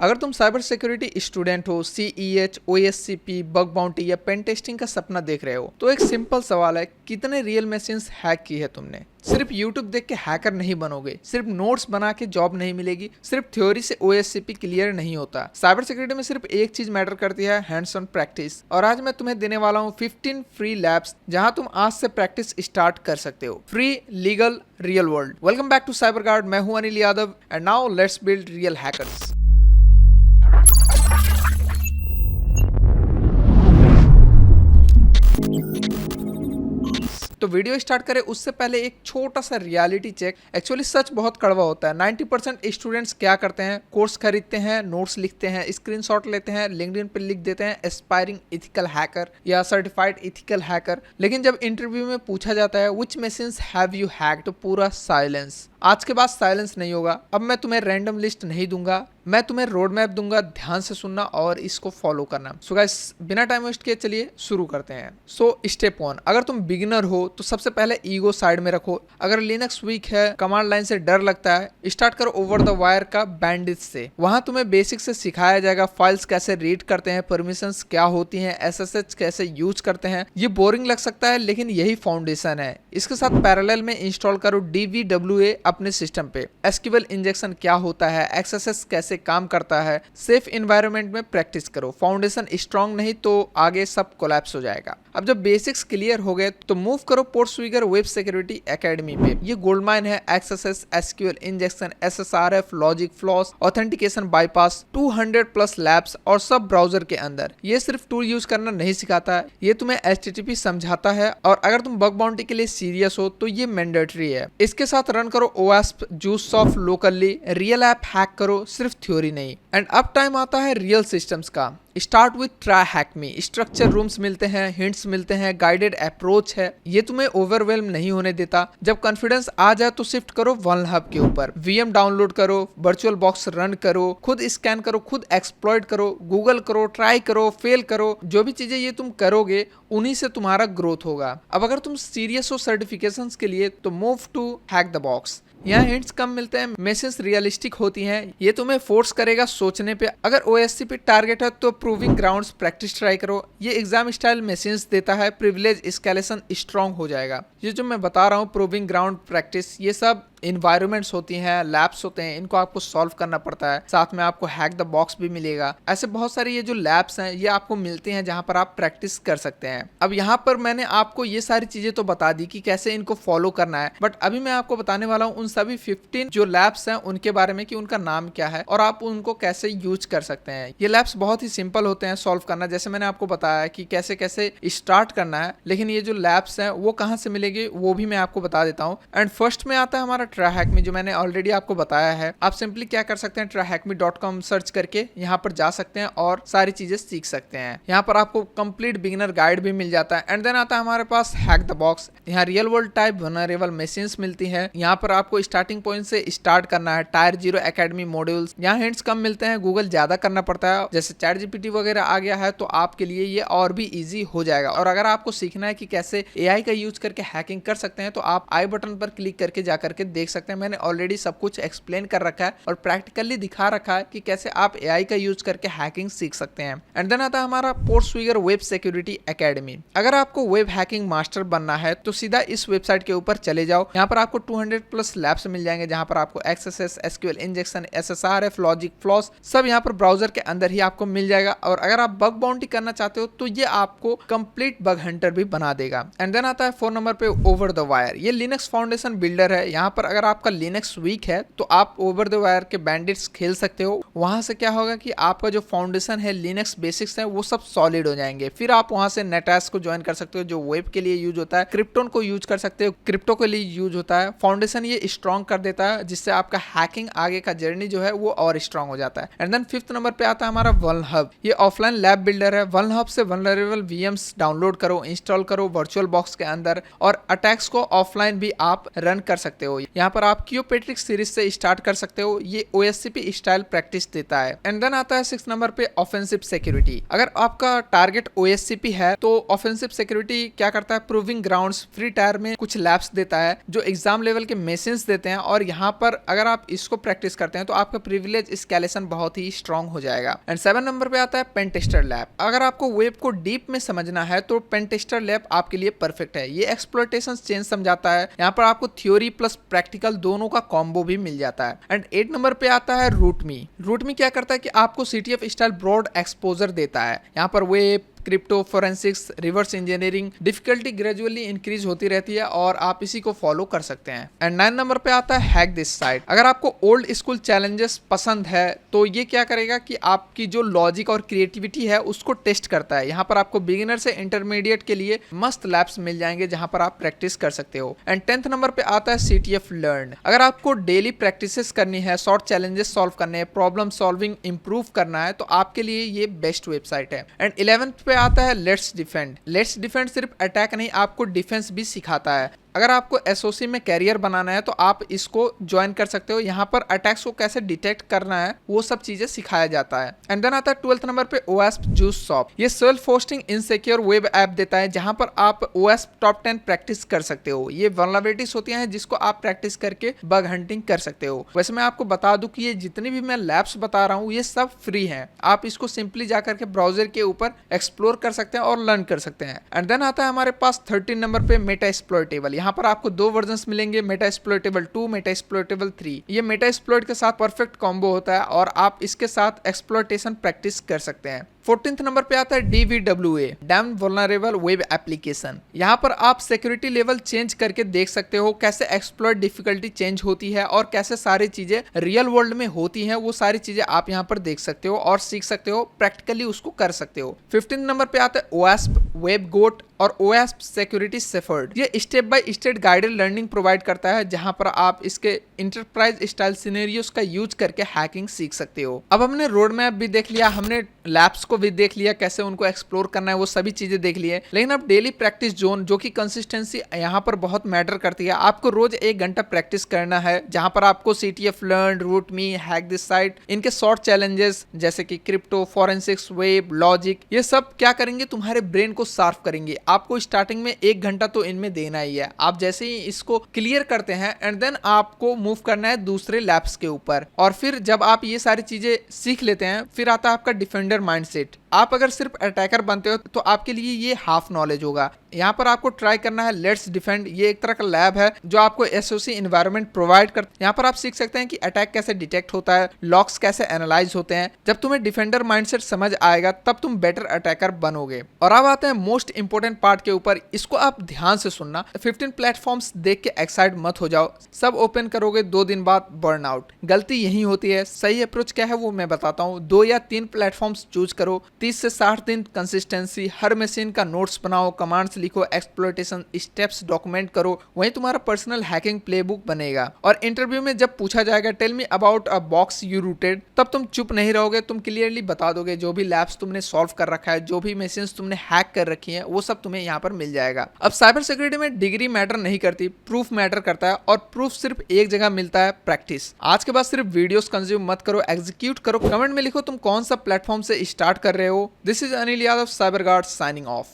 अगर तुम cyber security student हो, CEH, OSCP, बग बाउंटी या पेन टेस्टिंग का सपना देख रहे हो, तो एक सिंपल सवाल है, कितने रियल मशीन्स हैक की है तुमने? सिर्फ यूट्यूब देख के हैकर नहीं बनोगे, सिर्फ नोट्स बना के जॉब नहीं मिलेगी, सिर्फ थ्योरी से OSCP क्लियर नहीं होता। साइबर सिक्योरिटी में सिर्फ एक चीज मैटर करती है, हैंड्स ऑन प्रैक्टिस। और आज मैं तुम्हें देने वाला हूँ 15 फ्री लैब्स जहां तुम आज से प्रैक्टिस स्टार्ट कर सकते हो। Free, legal, real world. Welcome back to cyber guard. मैं हूं Anil Yadav and now let's build real hackers. तो वीडियो स्टार्ट करें उससे पहले एक छोटा सा रियलिटी चेक। एक्चुअली सच बहुत कड़वा होता है। 90% स्टूडेंट्स क्या करते हैं, कोर्स खरीदते हैं, नोट्स लिखते हैं, स्क्रीनशॉट लेते हैं, लिंक्डइन पे लिख देते हैं एस्पायरिंग एथिकल हैकर या सर्टिफाइड एथिकल हैकर। लेकिन जब इंटरव्यू में पूछा जाता है which machines have you hacked, तो पूरा साइलेंस। आज के बाद साइलेंस नहीं होगा। अब मैं तुम्हें रैंडम लिस्ट नहीं दूंगा, मैं तुम्हें रोड मैप दूंगा। ध्यान से सुनना और इसको फॉलो करना। सो गाइस, बिना टाइम वेस्ट किए चलिए शुरू करते हैं। सो स्टेप 1, अगर तुम बिगिनर हो तो सबसे पहले ईगो साइड में रखो। अगर लिनक्स वीक है, कमांड लाइन से डर लगता है, स्टार्ट करो ओवर द वायर का बैंडिट से। वहां तुम्हें बेसिक से सिखाया जाएगा फाइल्स कैसे रीड करते हैं, परमिशंस क्या होती हैं, SSH कैसे यूज करते हैं। ये बोरिंग लग सकता है लेकिन यही फाउंडेशन है। इसके साथ पैरेलल में इंस्टॉल करो DVWA अपने सिस्टम पे। SQL इंजेक्शन क्या होता है, XSS कैसे काम करता है, सेफ इन्वायरमेंट में प्रैक्टिस करो। फाउंडेशन स्ट्रांग नहीं तो आगे सब कोलैप्स हो जाएगा। अब जब बेसिक्स क्लियर हो गए तो मूव करो पोर्टस्विगर वेब सिक्योरिटी एकेडमी पे। ये गोल्ड माइन है। XSS, SQL injection, SSRF, logic, floss, authentication bypass, 200+ labs और सब ब्राउजर के अंदर। ये सिर्फ टूल यूज करना नहीं सिखाता है, ये तुम्हें HTTP समझाता है। और अगर तुम बग बाउंटी के लिए सीरियस हो तो ये मैंडेटरी है। इसके साथ रन करो OWASP, जूसॉफ्ट लोकली, रियल ऐप हैक करो, सिर्फ थ्योरी नहीं। एंड अब टाइम आता है रियल सिस्टम्स का। Start with try hack me. Structure rooms मिलते हैं, हिंट्स मिलते हैं, गाइडेड अप्रोच है। ये तुम्हें ओवरवेल्म नहीं होने देता। जब कॉन्फिडेंस आ जाए तो शिफ्ट करो वल्नहब के ऊपर। VM डाउनलोड करो, वर्चुअल बॉक्स रन करो, खुद स्कैन करो, खुद एक्सप्लॉइट करो, गूगल करो, ट्राई करो, फेल करो। जो भी चीजें ये तुम करोगे उन्हीं से तुम्हारा ग्रोथ होगा। अब अगर तुम सीरियस हो सर्टिफिकेशंस के लिए तो move to Hack The Box. यहाँ हिंट्स कम मिलते हैं, मैसेज रियलिस्टिक होती हैं। ये तुम्हें फोर्स करेगा सोचने पे। अगर OSCP टारगेट है तो प्रूविंग ग्राउंड्स प्रैक्टिस ट्राई करो। ये एग्जाम स्टाइल मैसेज देता है, प्रिविलेज एस्केलेशन स्ट्रांग हो जाएगा। ये जो मैं बता रहा हूँ प्रूविंग ग्राउंड प्रैक्टिस, ये सब इन्वायरमेंट्स होती हैं, लैब्स होते हैं, इनको आपको सॉल्व करना पड़ता है। साथ में आपको हैक द बॉक्स भी मिलेगा। ऐसे बहुत सारे ये जो लैब्स हैं ये आपको मिलते हैं जहां पर आप प्रैक्टिस कर सकते हैं। अब यहाँ पर मैंने आपको ये सारी चीजें तो बता दी कि कैसे इनको फॉलो करना है, बट अभी मैं आपको बताने वाला हूँ उन सभी 15 जो लैब्स हैं उनके बारे में कि उनका नाम क्या है और आप उनको कैसे यूज कर सकते हैं। ये लैब्स बहुत ही सिंपल होते हैं सॉल्व करना, जैसे मैंने आपको बताया कि कैसे कैसे स्टार्ट करना है। लेकिन ये जो लैब्स हैं वो कहाँ से मिलेंगे वो भी मैं आपको बता देता हूँ। एंड फर्स्ट में आता है हमारा ट्राईहैकमी, जो मैंने ऑलरेडी आपको बताया है। आप सिंपली क्या कर सकते हैं, tryhackme.com सर्च करके यहाँ पर जा सकते हैं और सारी चीजें सीख सकते हैं। यहाँ पर आपको कंप्लीट बिगिनर गाइड भी मिल जाता है। एंड देन आता है हमारे पास हैक द बॉक्स। यहाँ real world type vulnerable machines मिलती है। यहाँ पर आपको स्टार्टिंग पॉइंट से स्टार्ट करना है। Tyre 0 academy modules. यहाँ हिंट्स कम मिलते हैं, गूगल ज्यादा करना पड़ता है। जैसे ChatGPT वगैरह आ गया है तो आपके लिए ये और भी इजी हो जाएगा। और अगर आपको सीखना है कि कैसे AI का यूज करके हैकिंग कर सकते हैं तो आप आई बटन पर क्लिक करके जा करके देख सकते हैं। मैंने ऑलरेडी सब कुछ एक्सप्लेन कर रखा है और प्रैक्टिकली दिखा रखा है कि कैसे आप AI का यूज करके हैकिंग सीख सकते हैं। एंड देन आता है हमारा पोर्टस्विगर वेब सिक्योरिटी एकेडमी। अगर आपको वेब हैकिंग मास्टर बनना है तो सीधा इस वेबसाइट के ऊपर चले जाओ। यहाँ पर आपको 200+ लैब्स मिल जाएंगे जहाँ पर आपको XSS, SQL injection, SSRF, logic, floss सब यहाँ पर ब्राउजर के अंदर ही आपको मिल जाएगा। और अगर आप बग बाउंटी करना चाहते हो तो ये आपको कंप्लीट बग हंटर भी बना देगा। एंड देन आता है 4 नंबर पे ओवर द वायर। ये लिनक्स फाउंडेशन बिल्डर है। यहाँ पर अगर आपका लिनक्स वीक है तो आप ओवर द वायर के बैंडिट्स खेल सकते हो। वहां से क्या होगा कि आपका जो फाउंडेशन है, लिनक्स बेसिक्स है, वो सब सॉलिड हो जाएंगे। फिर आप वहां से नेटैस्क को ज्वाइन कर सकते हो जो वेब के लिए यूज होता है। क्रिप्टोन को यूज कर सकते हो, क्रिप्टो के लिए यूज होता है। फाउंडेशन ये स्ट्रॉन्ग कर देता है जिससे आपका हैकिंग आगे का जर्नी जो है वो और स्ट्रॉन्ग हो जाता है। एंड देन 5th नंबर पे आता है हमारा वल्नहब। ये ऑफलाइन लैब बिल्डर है। वल्नहब से वल्नरेबल VMs डाउनलोड करो, इंस्टॉल करो वर्चुअल बॉक्स के अंदर और अटैक्स को ऑफलाइन भी आप रन कर सकते हो। यहाँ पर आप क्योपेट्रिक सीरीज से स्टार्ट कर सकते हो, ये OSCP स्टाइल प्रैक्टिस देता है। एंड देन आता है 6 नंबर पे ऑफेंसिव सिक्योरिटी। अगर आपका टारगेट OSCP है तो ऑफेंसिव सिक्योरिटी क्या करता है, प्रूविंग ग्राउंड्स फ्री टायर में कुछ लैब्स देता है जो एग्जाम लेवल के मशीन्स देते हैं, और यहाँ पर अगर आप इसको प्रैक्टिस करते हैं तो आपका प्रिविलेज स्केलेशन बहुत ही स्ट्रांग हो जाएगा। एंड 7 नंबर पे आता है पेन टेस्टर लैब। अगर आपको वेब को डीप में समझना है तो पेन टेस्टर लैब आपके लिए परफेक्ट है। ये एक्सप्लॉयटेशन चेंज समझाता है, यहाँ पर आपको थ्योरी प्लस प्रैक्टिकल दोनों का कॉम्बो भी मिल जाता है। एंड 8 नंबर पे आता है रूटमी। रूटमी क्या करता है कि आपको CTF स्टाइल ब्रॉड एक्सपोजर देता है। यहाँ पर web, crypto, forensics, reverse engineering difficulty gradually increase होती रहती है और आप इसी को फॉलो कर सकते हैं। एंड 9 नंबर पे आता है हैक दिस साइट। अगर आपको ओल्ड स्कूल चैलेंजेस पसंद है तो ये क्या करेगा कि आपकी जो लॉजिक और क्रिएटिविटी है उसको टेस्ट करता है। यहाँ पर आपको बिगिनर से इंटरमीडिएट के लिए मस्त लैब्स मिल जाएंगे जहां पर आप प्रैक्टिस कर सकते हो। एंड 10th नंबर पे आता है CTF लर्न। अगर आपको डेली प्रैक्टिसेस करनी है, शॉर्ट चैलेंजेस सॉल्व करने हैं, प्रॉब्लम सॉल्विंग इंप्रूव करना है तो आपके लिए ये बेस्ट वेबसाइट है। एंड 11th पे आता है लेट्स डिफेंड। लेट्स डिफेंड सिर्फ अटैक नहीं, आपको डिफेंस भी सिखाता है। अगर आपको SOC में कैरियर बनाना है तो आप इसको ज्वाइन कर सकते हो। यहाँ पर अटैक्स को कैसे डिटेक्ट करना है वो सब चीजें सिखाया जाता है। एंड देन आता है 12th नंबर पे OWASP जूस शॉप। ये self hosting insecure web app देता है जहां पर आप OWASP टॉप 10 प्रैक्टिस कर सकते हो। ये वल्नरेबिलिटीज होती हैं जिसको आप प्रैक्टिस करके बग हंटिंग कर सकते हो। वैसे मैं आपको बता दूं कि ये जितनी भी मैं लैब्स बता रहा हूँ ये सब फ्री हैं। आप इसको सिंपली जाकर के ब्राउजर के ऊपर एक्सप्लोर कर सकते हैं और लर्न कर सकते हैं। एंड देन आता है हमारे पास 13 नंबर पे मेटा एक्सप्लॉयटेबल। यहाँ पर आपको 2 वर्जन्स मिलेंगे, मेटा एक्सप्लॉयटेबल 2, मेटा एक्सप्लॉयटेबल 3। ये मेटा एक्सप्लॉयट के साथ परफेक्ट कॉम्बो होता है और आप इसके साथ एक्सप्लॉयटेशन प्रैक्टिस कर सकते हैं। 14th नंबर पे आता है DVWA, damned vulnerable web application. यहाँ पर आप सिक्योरिटी लेवल चेंज करके देख सकते हो कैसे एक्सप्लॉयट डिफिकल्टी चेंज होती है और कैसे सारी चीजें रियल वर्ल्ड में होती हैं। वो सारी चीजें आप यहाँ पर देख सकते हो और सीख सकते हो, प्रैक्टिकली उसको कर सकते हो। 15th नंबर पे आता है OWASP वेब गोट और OWASP सिक्योरिटी शेफर्ड। ये step by step guided learning provide करता है जहां पर आप इसके इंटरप्राइज स्टाइल सिनेरियोस का यूज करके हैकिंग सीख सकते हो। अब हमने रोड मैप भी देख लिया, हमने लैब्स को भी देख लिया, कैसे उनको एक्सप्लोर करना है वो सभी चीजें देख लिए। लेकिन अब डेली प्रैक्टिस जोन जो कि कंसिस्टेंसी यहाँ पर बहुत मैटर करती है। आपको रोज 1 घंटा प्रैक्टिस करना है जहां पर आपको CTF learn, root me, hack this site, इनके शॉर्ट चैलेंजेस जैसे कि क्रिप्टो, फोरेंसिक्स, वेब, लॉजिक, ये सब क्या करेंगे, तुम्हारे ब्रेन को शार्प करेंगे। आपको स्टार्टिंग में 1 घंटा तो इनमें देना ही है। आप जैसे ही इसको क्लियर करते हैं एंड देन आपको मूव करना है दूसरे लैब्स के ऊपर, और फिर जब आप ये सारी चीजें सीख लेते हैं फिर आता है आपका डिफेंडर माइंडसेट। आप अगर सिर्फ अटैकर बनते हो तो आपके लिए ये हाफ नॉलेज होगा। यहाँ पर आपको ट्राई करना है लेट्स डिफेंड। ये एक तरह का लैब है जो आपको SOC इन्वायरमेंट प्रोवाइड करता है। यहाँ पर आप सीख सकते हैं कि अटैक कैसे डिटेक्ट होता है, लॉक्स कैसे एनालाइज होते हैं। जब तुम्हें डिफेंडर माइंडसेट समझ आएगा तब तुम बेटर अटैकर बनोगे। और अब आते हैं मोस्ट इंपोर्टेंट पार्ट के ऊपर, इसको आप ध्यान से सुनना। 15 प्लेटफॉर्म्स देख के एक्साइट मत हो जाओ, सब ओपन करोगे 2 दिन बाद बर्नआउट। गलती यही होती है। सही अप्रोच क्या है वो मैं बताता हूँ। 2 या 3 प्लेटफॉर्म्स चूज करो, 30 से 60 दिन कंसिस्टेंसी, हर मशीन का नोट्स बनाओ, कमांड्स लिखो, एक्सप्लॉयटेशन स्टेप्स डॉक्यूमेंट करो, वही तुम्हारा पर्सनल हैकिंग प्लेबुक बनेगा। और इंटरव्यू में जब पूछा जाएगा tell me about a box you rooted, तब तुम चुप नहीं रहोगे, तुम क्लियरली बता दोगे जो भी लैब्स तुमने सॉल्व कर रखा है, जो भी मशीन्स तुमने हैक कर रखी है, वो सब तुम्हें यहाँ पर मिल जाएगा। अब साइबर सिक्योरिटी में डिग्री मैटर नहीं करती, प्रूफ मैटर करता है, और प्रूफ सिर्फ एक जगह मिलता है, प्रैक्टिस। आज के बाद सिर्फ वीडियोस कंज्यूम मत करो, एग्जीक्यूट करो। कमेंट में लिखो तुम कौन सा प्लेटफॉर्म से स्टार्ट कर रहे हो। This is Anil Yadav, cyber guard, signing off.